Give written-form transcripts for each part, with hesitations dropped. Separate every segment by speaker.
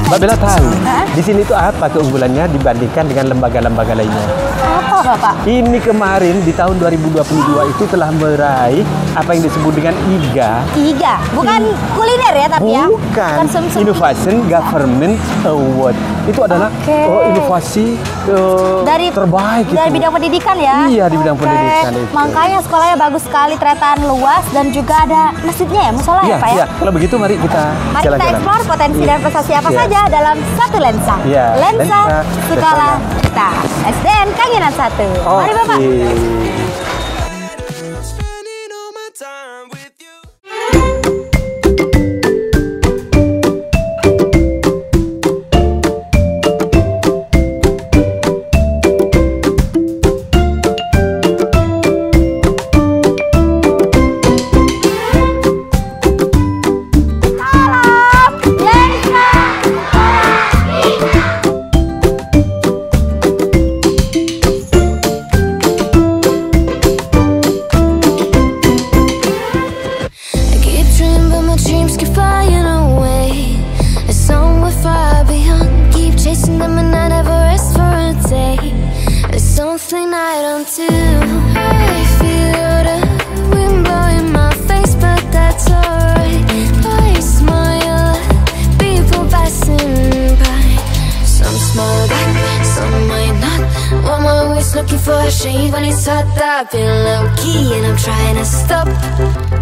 Speaker 1: Mbak Bella tahu, di sini tuh apa keunggulannya dibandingkan dengan lembaga-lembaga lainnya?
Speaker 2: Apa Bapak?
Speaker 1: Ini kemarin di tahun 2022 itu telah meraih apa yang disebut dengan IGA.
Speaker 2: IGA, bukan kuliner ya tapi ya?
Speaker 1: Bukan,
Speaker 2: Konsumsi.
Speaker 1: Innovation Government Award. Itu adalah inovasi terbaik
Speaker 2: dari bidang pendidikan ya?
Speaker 1: Iya, di bidang pendidikan itu.
Speaker 2: Makanya sekolahnya bagus sekali, ternyata luas dan juga ada masjidnya ya, musola ya Pak ya?
Speaker 1: Iya, kalau begitu mari kita jalan-jalan.
Speaker 2: Kita eksplor potensi dan prestasi apa saja dalam satu lensa. Lensa sekolah kita, SDN Kanginan 1. Mari Bapak.
Speaker 3: Looking for a shade when it's hot, I've been low key and I'm trying to stop.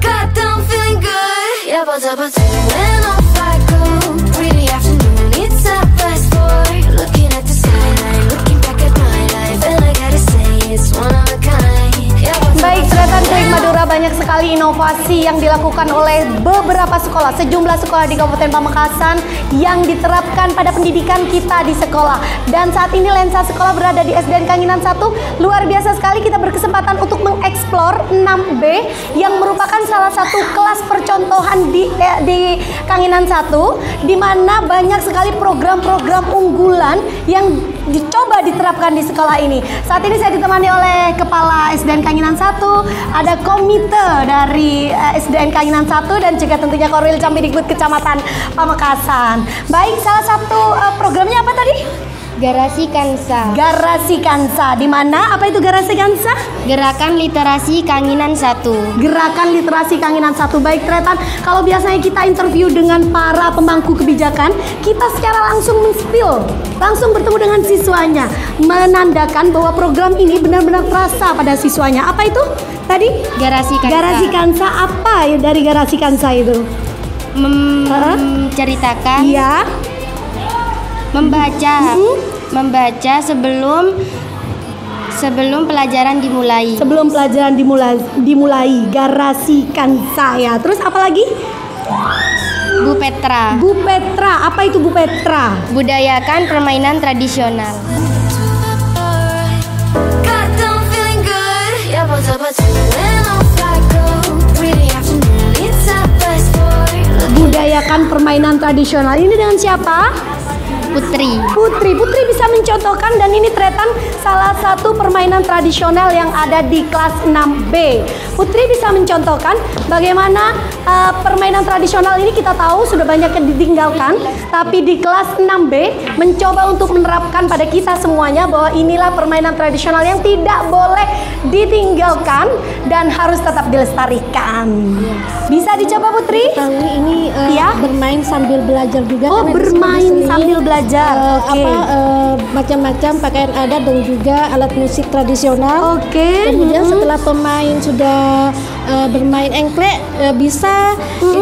Speaker 3: God, I'm feeling good. Yeah, but when off I go. Really afternoon, it's a fast boy. Looking at the skyline, looking back at my life, and I gotta say it's one of a kind.
Speaker 2: Baik, Tretan Klik Madura, banyak sekali inovasi yang dilakukan oleh beberapa sekolah, sejumlah sekolah di Kabupaten Pamekasan yang diterapkan pada pendidikan kita di sekolah. Dan saat ini lensa sekolah berada di SDN Kanginan 1. Luar biasa sekali, kita berkesempatan untuk mengeksplor 6B yang merupakan salah satu kelas percontohan di Kanginan 1, di mana banyak sekali program-program unggulan yang dicoba diterapkan di sekolah ini. Saat ini saya ditemani oleh Kepala SDN Kanginan 1, ada komite dari SDN Kanginan 1 dan juga tentunya Korwil Campidikbud Kecamatan Pamekasan. Baik, salah satu programnya apa tadi?
Speaker 4: Garasi Kansa.
Speaker 2: Garasi Kansa, di mana? Apa itu Garasi Kansa?
Speaker 4: Gerakan Literasi Kanginan 1.
Speaker 2: Gerakan Literasi Kanginan 1. Baik, Tretan, kalau biasanya kita interview dengan para pemangku kebijakan, kita secara langsung men-spill, langsung bertemu dengan siswanya, menandakan bahwa program ini benar-benar terasa pada siswanya. Apa itu tadi? Garasi Kansa. Garasi Kansa, apa ya dari Garasi Kansa itu?
Speaker 4: Menceritakan.
Speaker 2: Iya.
Speaker 4: Membaca sebelum pelajaran dimulai.
Speaker 2: Sebelum pelajaran dimulai, Garasi Kansa ya. Terus apa lagi?
Speaker 4: Bu Petra.
Speaker 2: Bu Petra, apa itu Bu Petra?
Speaker 4: Budayakan permainan tradisional.
Speaker 2: Budayakan permainan tradisional. Ini dengan siapa?
Speaker 4: Putri.
Speaker 2: Putri bisa mencontohkan, dan ini Tretan salah satu permainan tradisional yang ada di kelas 6B. Putri bisa mencontohkan bagaimana permainan tradisional ini kita tahu sudah banyak yang ditinggalkan, tapi di kelas 6B mencoba untuk menerapkan pada kita semuanya bahwa inilah permainan tradisional yang tidak boleh ditinggalkan dan harus tetap dilestarikan. Bisa dicoba Putri?
Speaker 5: Ini bermain sambil belajar juga.
Speaker 2: Oh, bermain sambil belajar.
Speaker 5: Macam-macam pakaian adat dan juga alat musik tradisional. Kemudian setelah pemain sudah bermain engklek, bisa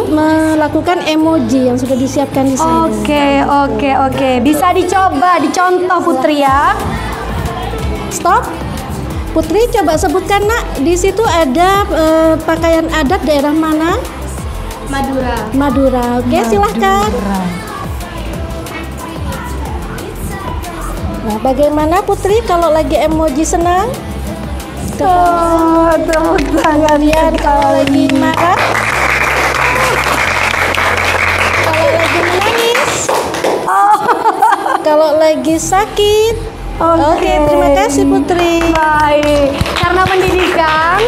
Speaker 5: melakukan emoji yang sudah disiapkan di sana.
Speaker 2: Oke. Bisa dicoba, dicontoh Putri ya.
Speaker 5: Stop. Putri coba sebutkan nak, di situ ada pakaian adat daerah mana? Madura. Oke, silahkan. Nah, bagaimana Putri kalau lagi emoji senang?
Speaker 2: Tepuk tangan.
Speaker 5: Kalau lagi marah? Kalau lagi menangis? Kalau lagi sakit? Oke, terima kasih Putri.
Speaker 2: Baik, karena pendidikan,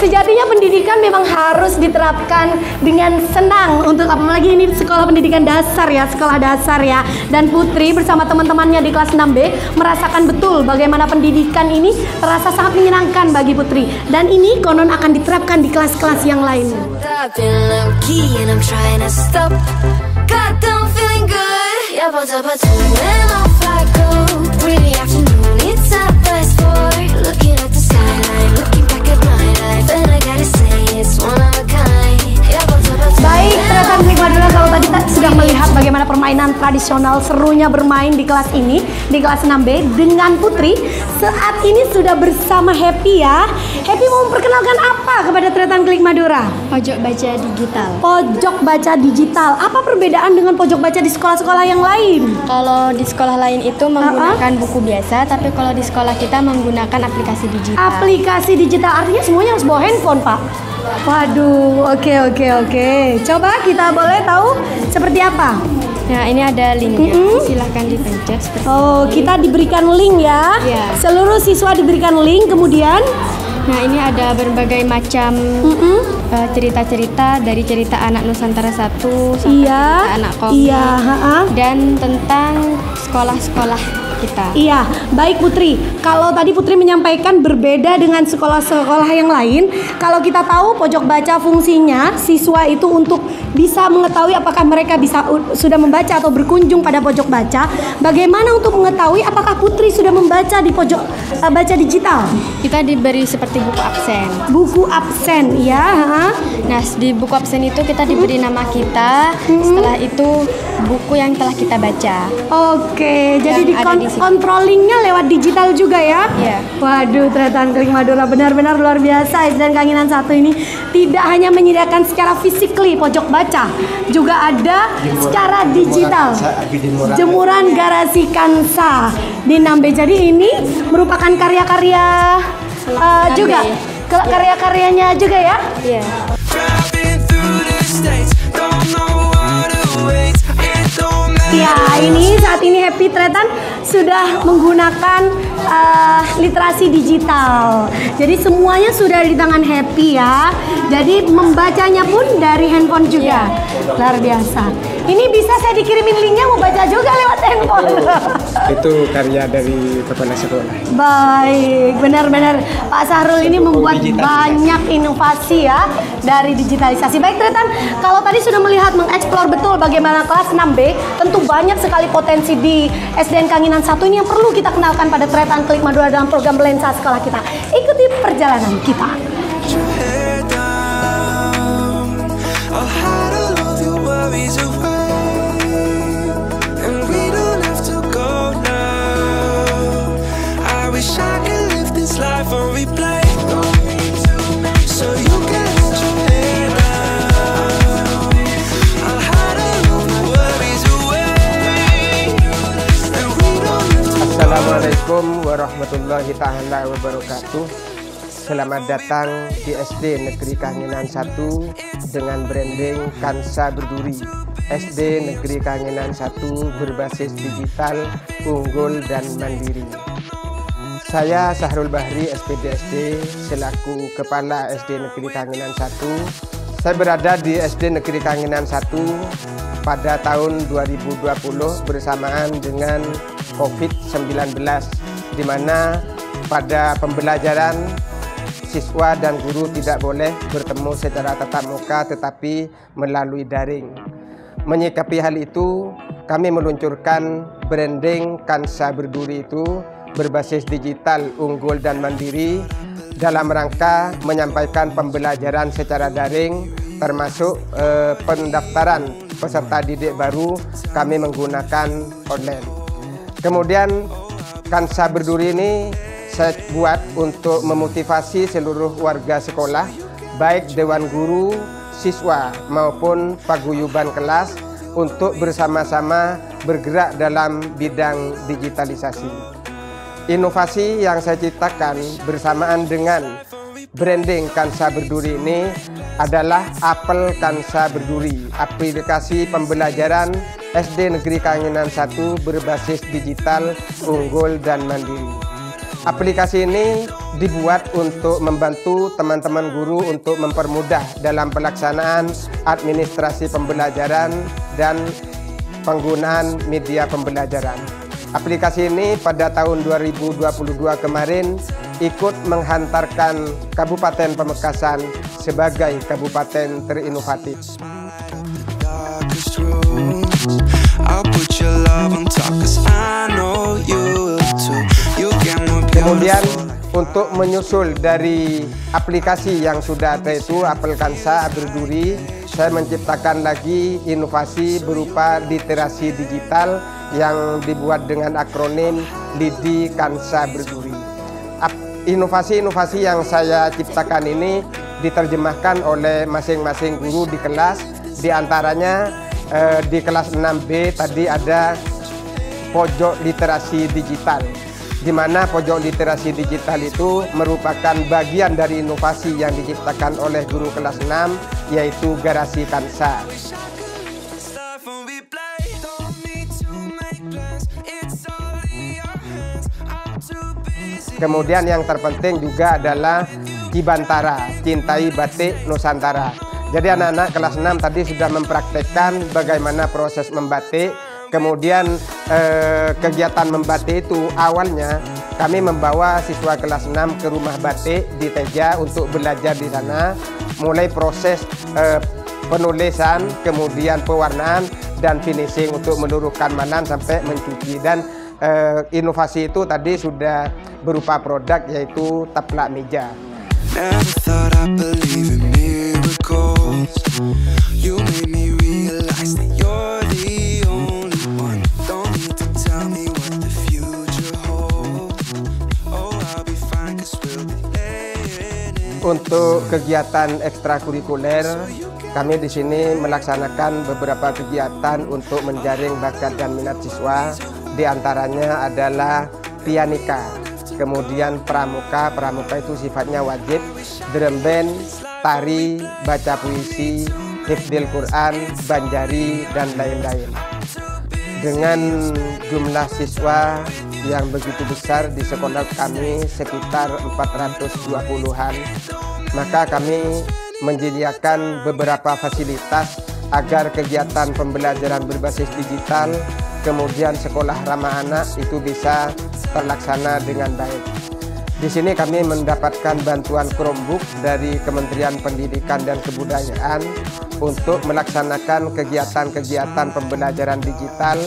Speaker 2: sejatinya pendidikan memang harus diterapkan dengan senang. Untuk apalagi ini sekolah sekolah pendidikan dasar ya, sekolah dasar ya. Dan Putri bersama teman-temannya di kelas 6B merasakan betul bagaimana pendidikan ini terasa sangat menyenangkan bagi Putri. Dan ini konon akan diterapkan di kelas-kelas yang lain.
Speaker 3: I've been low key and I'm trying to stop. God, I'm feeling good. Yeah, but when off I go. Really afternoon, it's half past 4. Looking at the skyline, looking back at my life, and I gotta say it's one of a kind. Yeah, but
Speaker 2: Baik, Tretan Klik Madura, kalau tadi sudah melihat bagaimana permainan tradisional serunya bermain di kelas ini, di kelas 6B dengan Putri. Saat ini sudah bersama Happy ya. Happy mau memperkenalkan apa kepada Tretan Klik Madura?
Speaker 4: Pojok baca digital.
Speaker 2: Pojok baca digital. Apa perbedaan dengan pojok baca di sekolah-sekolah yang lain?
Speaker 4: Kalau di sekolah lain itu menggunakan buku biasa, tapi kalau di sekolah kita menggunakan aplikasi digital.
Speaker 2: Aplikasi digital artinya semuanya harus bawa handphone, Pak. Waduh, oke. Coba kita boleh tahu seperti apa?
Speaker 4: Nah, ini ada linknya. Silahkan dipencet seperti
Speaker 2: Oh,
Speaker 4: ini.
Speaker 2: kita diberikan link ya.
Speaker 4: Iya.
Speaker 2: Seluruh siswa diberikan link, kemudian
Speaker 4: Nah, ini ada berbagai macam cerita-cerita, dari cerita anak Nusantara 1 sampai cerita anak komik.
Speaker 2: Iya,
Speaker 4: Dan tentang sekolah-sekolah kita.
Speaker 2: Iya, baik Putri. Kalau tadi Putri menyampaikan berbeda dengan sekolah-sekolah yang lain. Kalau kita tahu pojok baca fungsinya siswa itu untuk bisa mengetahui apakah mereka sudah membaca atau berkunjung pada pojok baca. Bagaimana untuk mengetahui apakah Putri sudah membaca di pojok baca digital?
Speaker 4: Kita diberi seperti buku absen.
Speaker 2: Buku absen, ya.
Speaker 4: Nah, di buku absen itu kita diberi nama kita. Setelah itu buku yang telah kita baca.
Speaker 2: Oke, jadi
Speaker 4: Yang ada di situ.
Speaker 2: controllingnya lewat digital juga ya?
Speaker 4: Iya.
Speaker 2: Waduh, Tretan Klik Madura benar-benar luar biasa. SDN Kangenan 1 ini tidak hanya menyediakan secara physically pojok baca, juga ada secara digital. Jemuran Garasi Kansa di 6B. Jadi ini merupakan karya-karya juga, karya-karyanya juga ya?
Speaker 4: Iya.
Speaker 2: Ya, ini saat ini Happy Tretan sudah menggunakan literasi digital. Jadi semuanya sudah di tangan Happy ya. Jadi membacanya pun dari handphone juga. Luar biasa. Ini bisa saya dikirimin linknya, mau baca juga lewat handphone.
Speaker 6: Itu karya dari kepala sekolah.
Speaker 2: Baik, benar-benar Pak Sahrul ini membuat banyak inovasi ya dari digitalisasi. Baik Tretan, kalau tadi sudah melihat mengeksplor betul bagaimana kelas 6B, tentu banyak sekali potensi di SDN Kangenan 1 ini yang perlu kita kenalkan pada Tretan Klik Madura dalam program Lensa sekolah kita. Ikuti perjalanan kita.
Speaker 6: Assalamualaikum warahmatullahi ta'ala wabarakatuh. Selamat datang di SD Negeri Kangenan 1 dengan branding Kansa Berduri. SD Negeri Kangenan 1 berbasis digital, unggul dan mandiri. Saya Sahrul Bahri, SPDSD, selaku Kepala SD Negeri Kangenan 1. Saya berada di SD Negeri Kangenan 1 pada tahun 2020 bersamaan dengan COVID-19, di mana pada pembelajaran siswa dan guru tidak boleh bertemu secara tatap muka tetapi melalui daring. Menyikapi hal itu, kami meluncurkan branding Kansa Berduri itu berbasis digital, unggul dan mandiri dalam rangka menyampaikan pembelajaran secara daring, termasuk pendaftaran peserta didik baru kami menggunakan online. Kemudian Kansa Berduri ini saya buat untuk memotivasi seluruh warga sekolah, baik dewan guru, siswa maupun paguyuban kelas untuk bersama-sama bergerak dalam bidang digitalisasi. Inovasi yang saya ciptakan bersamaan dengan branding Kansa Berduri ini adalah Apel Kansa Berduri, aplikasi pembelajaran SD Negeri Kangenan 1 berbasis digital, unggul dan mandiri. Aplikasi ini dibuat untuk membantu teman-teman guru untuk mempermudah dalam pelaksanaan administrasi pembelajaran dan penggunaan media pembelajaran. Aplikasi ini pada tahun 2022 kemarin ikut menghantarkan Kabupaten Pamekasan sebagai kabupaten terinovatif. Kemudian untuk menyusul dari aplikasi yang sudah ada itu Apel Kansa Berduri, saya menciptakan lagi inovasi berupa literasi digital yang dibuat dengan akronim Lidi Kansa Berduri. Inovasi-inovasi yang saya ciptakan ini diterjemahkan oleh masing-masing guru di kelas. Di antaranya di kelas 6B tadi ada pojok literasi digital, di mana pojok literasi digital itu merupakan bagian dari inovasi yang diciptakan oleh guru kelas 6, yaitu Garasi Kansa. Kemudian yang terpenting juga adalah Kibantara, Cintai Batik Nusantara. Jadi anak-anak kelas 6 tadi sudah mempraktekkan bagaimana proses membatik. Kemudian kegiatan membatik itu awalnya kami membawa siswa kelas 6 ke rumah batik di Teja untuk belajar di sana. Mulai proses penulisan, kemudian pewarnaan dan finishing untuk meluruhkan malam sampai mencuci. Dan inovasi itu tadi sudah berupa produk yaitu taplak meja. Untuk kegiatan ekstrakurikuler, kami di sini melaksanakan beberapa kegiatan untuk menjaring bakat dan minat siswa. Di antaranya adalah pianika, kemudian pramuka. Pramuka itu sifatnya wajib, drum band, tari, baca puisi, hifdzil Quran, banjari, dan lain-lain. Dengan jumlah siswa yang begitu besar di sekolah kami sekitar 420-an, maka kami menyediakan beberapa fasilitas agar kegiatan pembelajaran berbasis digital, kemudian sekolah ramah anak itu bisa terlaksana dengan baik. Di sini kami mendapatkan bantuan Chromebook dari Kementerian Pendidikan dan Kebudayaan untuk melaksanakan kegiatan-kegiatan pembelajaran digital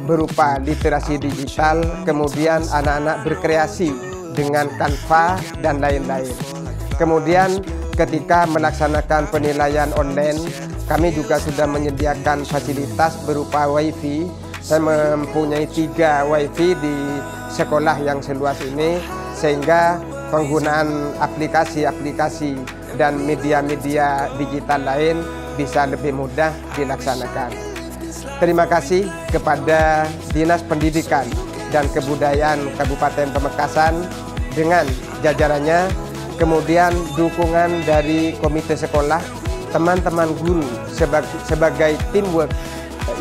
Speaker 6: berupa literasi digital, kemudian anak-anak berkreasi dengan Canva dan lain-lain. Kemudian ketika melaksanakan penilaian online, kami juga sudah menyediakan fasilitas berupa WiFi. Saya mempunyai 3 WiFi di sekolah yang seluas ini, sehingga penggunaan aplikasi-aplikasi dan media-media digital lain bisa lebih mudah dilaksanakan. Terima kasih kepada Dinas Pendidikan dan Kebudayaan Kabupaten Pamekasan dengan jajarannya, kemudian dukungan dari komite sekolah, teman-teman guru sebagai teamwork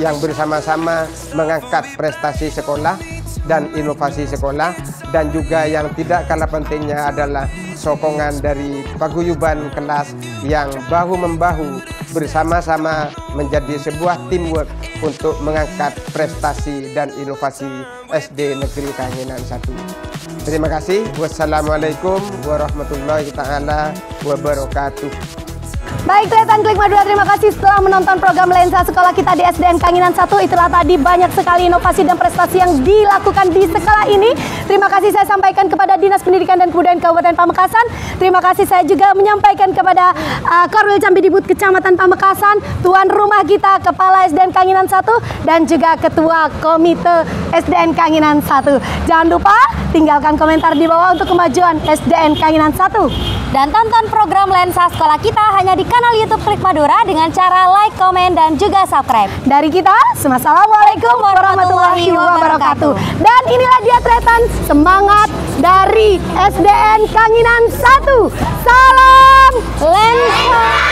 Speaker 6: yang bersama-sama mengangkat prestasi sekolah dan inovasi sekolah, dan juga yang tidak kalah pentingnya adalah sokongan dari paguyuban kelas yang bahu-membahu bersama-sama menjadi sebuah teamwork untuk mengangkat prestasi dan inovasi SD Negeri Kangenan 1. Terima kasih. Wassalamualaikum warahmatullahi taala wabarakatuh.
Speaker 2: Baik, Tretan Klik Madura, terima kasih setelah menonton program Lensa Sekolah kita di SDN Kangenan 1. Itulah tadi banyak sekali inovasi dan prestasi yang dilakukan di sekolah ini. Terima kasih saya sampaikan kepada Dinas Pendidikan dan Kebudayaan Kabupaten Pamekasan. Terima kasih saya juga menyampaikan kepada Korwil Cambidibut Kecamatan Pamekasan, tuan rumah kita Kepala SDN Kangenan 1, dan juga Ketua Komite SDN Kangenan 1. Jangan lupa tinggalkan komentar di bawah untuk kemajuan SDN Kangenan 1. Dan tonton program Lensa Sekolah kita hanya di kanal YouTube Klik Madura dengan cara like, komen, dan juga subscribe. Dari kita, Assalamualaikum warahmatullahi wabarakatuh. Dan inilah dia Tretan, semangat dari SDN Kangenan 1. Salam Lensa.